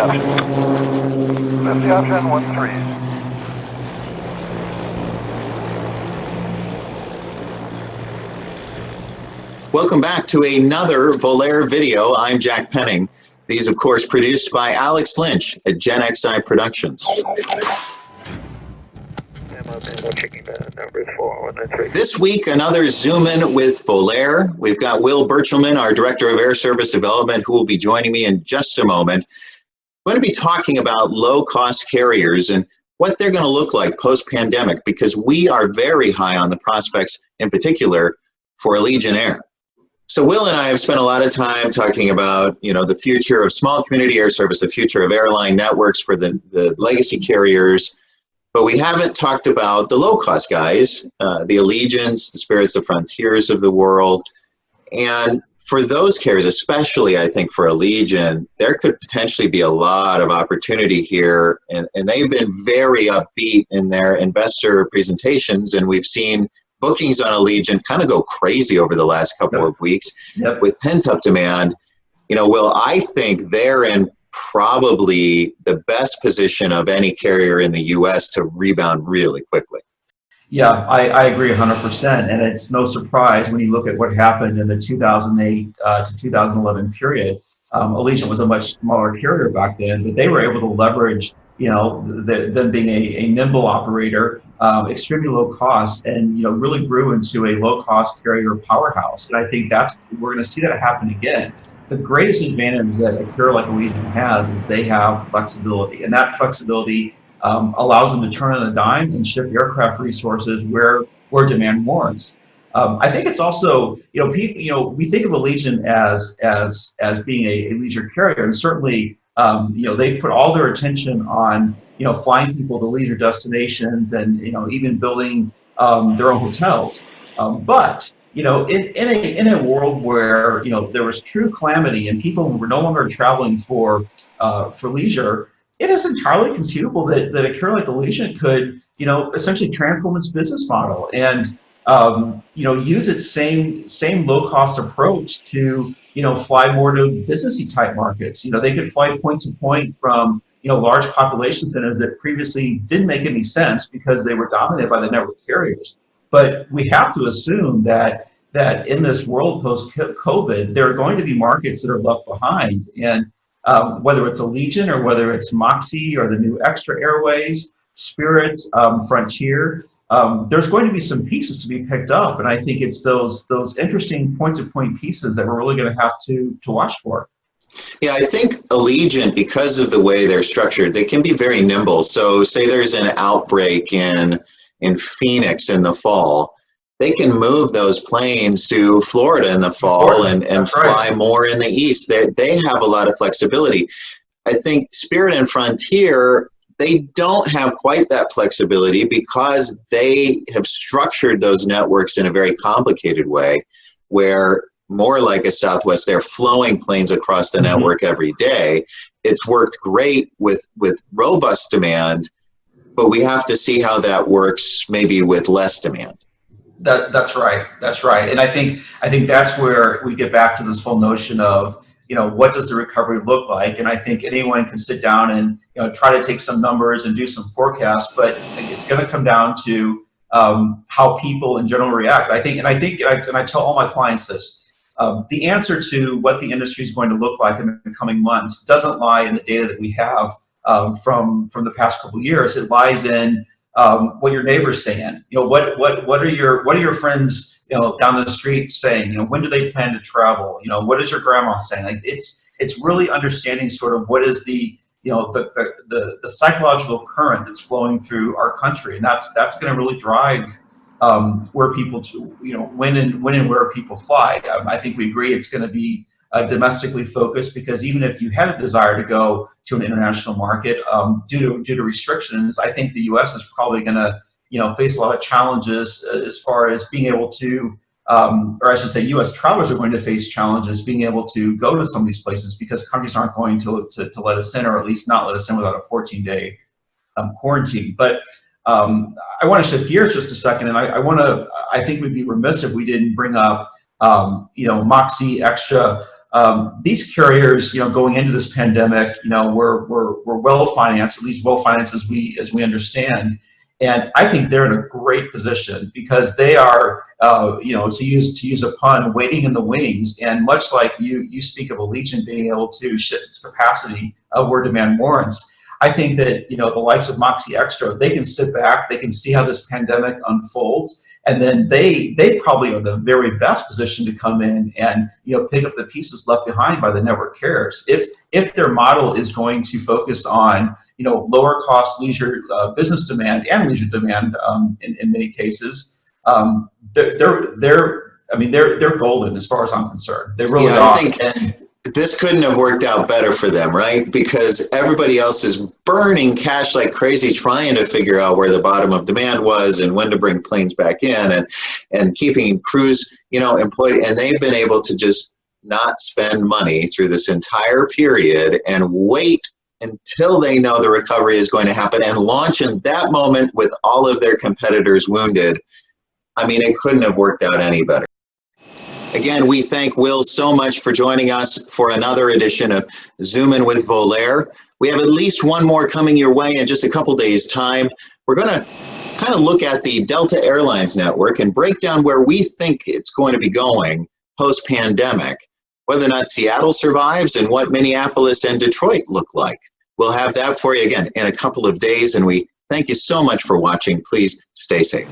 That's the option 13. Welcome back to another Volaire video. I'm Jack Penning. These, of course, produced by Alex Lynch at Gen XI Productions. This week, another Zoomin with Volaire. We've got Will Birchelman, our Director of Air Service Development, who will be joining me in just a moment. We're going to be talking about low-cost carriers and what they're going to look like post-pandemic, because we are very high on the prospects, in particular, for Allegiant Air. So Will and I have spent a lot of time talking about, the future of small community air service, the future of airline networks for the legacy carriers, but we haven't talked about the low-cost guys, the Allegiants, the Spirits, the Frontiers of the world. And for those carriers, especially I think for Allegiant, there could potentially be a lot of opportunity here, and they've been very upbeat in their investor presentations, and we've seen bookings on Allegiant kind of go crazy over the last couple of weeks with pent-up demand. Will, I think they're in probably the best position of any carrier in the U.S. to rebound really quickly. Yeah, I agree 100%. And it's no surprise when you look at what happened in the 2008 to 2011 period. Allegiant was a much smaller carrier back then, but they were able to leverage, them being a nimble operator, extremely low cost, and really grew into a low cost carrier powerhouse. And I think we're going to see that happen again. The greatest advantage that a carrier like Allegiant has is they have flexibility, and that flexibility allows them to turn on a dime and shift aircraft resources where demand warrants. I think it's also, people, we think of Allegiant as being a leisure carrier, and certainly, they've put all their attention on, flying people to leisure destinations and, even building their own hotels. But in a world where there was true calamity and people were no longer traveling for leisure, it is entirely conceivable that a carrier like Allegiant could essentially transform its business model and use its same low cost approach to fly more to businessy type markets. They could fly point to point from large population centers that previously didn't make any sense because they were dominated by the network carriers. But we have to assume that in this world post-COVID, there are going to be markets that are left behind. And whether it's Allegiant or whether it's Moxie or the new Extra Airways, Spirit, Frontier, there's going to be some pieces to be picked up. And I think it's those interesting point-to-point pieces that we're really going to have to watch for. Yeah, I think Allegiant, because of the way they're structured, they can be very nimble. So say there's an outbreak in Phoenix in the fall, they can move those planes to Florida in the fall and fly more in the east. They have a lot of flexibility. I think Spirit and Frontier, they don't have quite that flexibility because they have structured those networks in a very complicated way, where more like a Southwest, they're flowing planes across the network every day. It's worked great with robust demand, but we have to see how that works maybe with less demand. That's right. And I think that's where we get back to this whole notion of, what does the recovery look like? And I think anyone can sit down and, try to take some numbers and do some forecasts, but it's going to come down to how people in general react. I tell all my clients this. The answer to what the industry is going to look like in the coming months doesn't lie in the data that we have from the past couple of years. It lies in what your neighbor's saying. What are your friends down the street saying? When do they plan to travel? What is your grandma saying? Like it's really understanding sort of what is the psychological current that's flowing through our country, and that's going to really drive where people when and where people fly. I think we agree it's going to be domestically focused, because even if you had a desire to go to an international market, due to restrictions, I think the U.S. is probably going to face a lot of challenges as far as being able to, or I should say, U.S. travelers are going to face challenges being able to go to some of these places because countries aren't going to let us in, or at least not let us in without a 14-day quarantine. But I want to shift gears just a second, and I think we'd be remiss if we didn't bring up Moxie, Extra, these carriers, going into this pandemic, were well financed, at least well financed as we understand. And I think they're in a great position because they are, to use a pun, waiting in the wings. And much like you speak of Allegiant being able to shift its capacity where demand warrants, I think that the likes of Moxie Extra, they can sit back, they can see how this pandemic unfolds, and then they probably are the very best position to come in and pick up the pieces left behind by the network carriers. If their model is going to focus on lower cost leisure business demand and leisure demand in many cases, they're golden as far as I'm concerned. They really are. I think this couldn't have worked out better for them, right? Because everybody else is burning cash like crazy trying to figure out where the bottom of demand was and when to bring planes back in and keeping crews, employed. And they've been able to just not spend money through this entire period and wait until they know the recovery is going to happen and launch in that moment with all of their competitors wounded. I mean, it couldn't have worked out any better. Again, we thank Will so much for joining us for another edition of Zoomin with Volaire. We have at least one more coming your way in just a couple days' time. We're going to kind of look at the Delta Airlines network and break down where we think it's going to be going post-pandemic, whether or not Seattle survives and what Minneapolis and Detroit look like. We'll have that for you again in a couple of days, and we thank you so much for watching. Please stay safe.